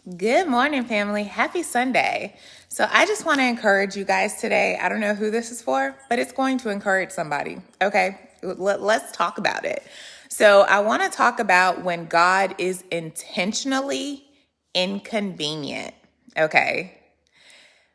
Good morning, family. Happy Sunday. So, I just want to encourage you guys today. I don't know who this is for, but it's going to encourage somebody. Okay, let's talk about it. So, I want to talk about when God is intentionally inconvenient. Okay,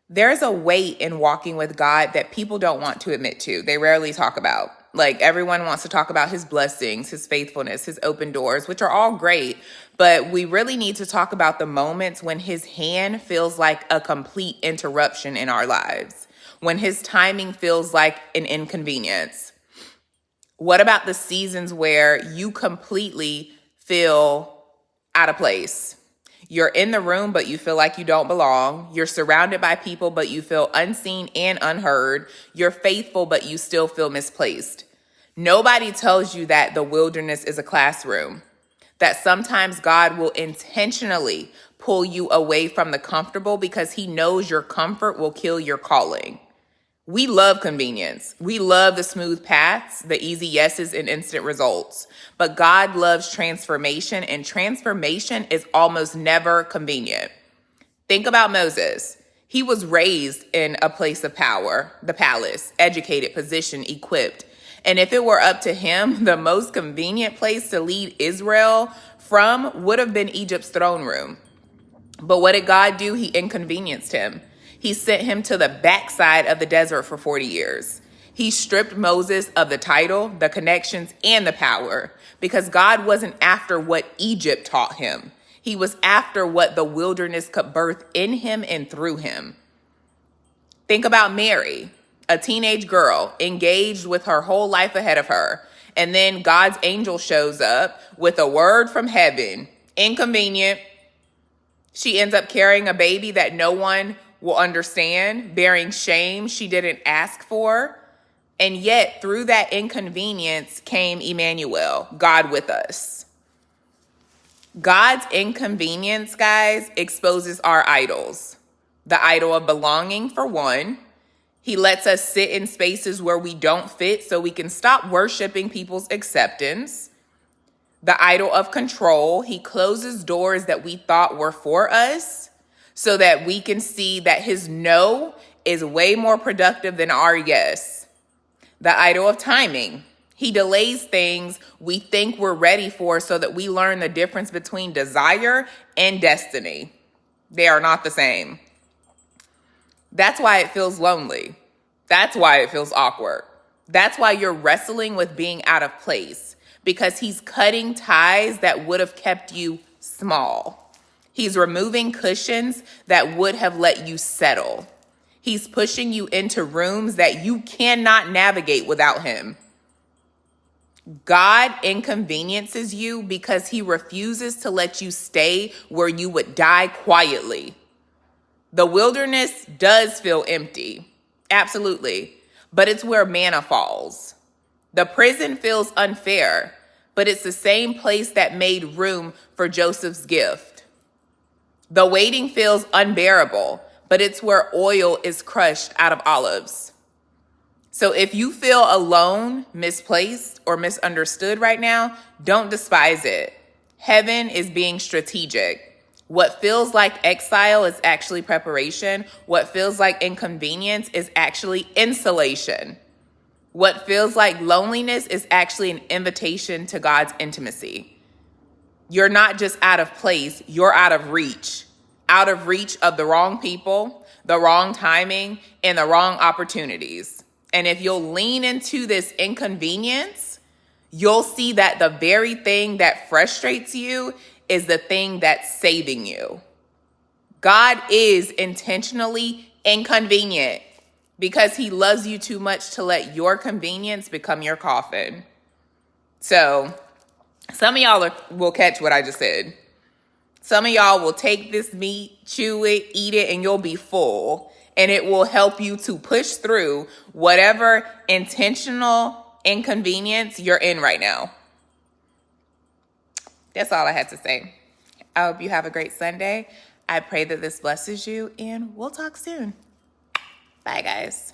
there's a weight in walking with God that people don't want to admit to. They rarely talk about. Like, everyone wants to talk about his blessings, his faithfulness, his open doors, which are all great. But we really need to talk about the moments when his hand feels like a complete interruption in our lives, when his timing feels like an inconvenience. What about the seasons where you completely feel out of place? You're in the room, but you feel like you don't belong. You're surrounded by people, but you feel unseen and unheard. You're faithful, but you still feel misplaced. Nobody tells you that the wilderness is a classroom, that sometimes God will intentionally pull you away from the comfortable because he knows your comfort will kill your calling. We love convenience. We love the smooth paths, the easy yeses, and instant results. But God loves transformation, and transformation is almost never convenient. Think about Moses. He was raised in a place of power, the palace, educated, positioned, equipped. And if it were up to him, the most convenient place to lead Israel from would have been Egypt's throne room. But what did God do? He inconvenienced him. He sent him to the backside of the desert for 40 years. He stripped Moses of the title, the connections, and the power because God wasn't after what Egypt taught him. He was after what the wilderness could birth in him and through him. Think about Mary, a teenage girl engaged with her whole life ahead of her. And then God's angel shows up with a word from heaven. Inconvenient. She ends up carrying a baby that no one will understand, bearing shame she didn't ask for. And yet, through that inconvenience came Emmanuel, God with us. God's inconvenience, guys, exposes our idols. The idol of belonging, for one. He lets us sit in spaces where we don't fit so we can stop worshiping people's acceptance. The idol of control. He closes doors that we thought were for us so that we can see that his no is way more productive than our yes. The idol of timing. He delays things we think we're ready for so that we learn the difference between desire and destiny. They are not the same. That's why it feels lonely. That's why it feels awkward. That's why you're wrestling with being out of place, because he's cutting ties that would have kept you small. He's removing cushions that would have let you settle. He's pushing you into rooms that you cannot navigate without him. God inconveniences you because he refuses to let you stay where you would die quietly. The wilderness does feel empty, absolutely, but it's where manna falls. The prison feels unfair, but it's the same place that made room for Joseph's gift. The waiting feels unbearable, but it's where oil is crushed out of olives. So if you feel alone, misplaced, or misunderstood right now, don't despise it. Heaven is being strategic. What feels like exile is actually preparation. What feels like inconvenience is actually insulation. What feels like loneliness is actually an invitation to God's intimacy. You're not just out of place, you're out of reach of the wrong people, the wrong timing, and the wrong opportunities. And if you'll lean into this inconvenience, you'll see that the very thing that frustrates you is the thing that's saving you. God is intentionally inconvenient because he loves you too much to let your convenience become your coffin. So some of y'all will catch what I just said. Some of y'all will take this meat, chew it, eat it, and you'll be full. And it will help you to push through whatever intentional inconvenience you're in right now. That's all I had to say. I hope you have a great Sunday. I pray that this blesses you, and we'll talk soon. Bye, guys.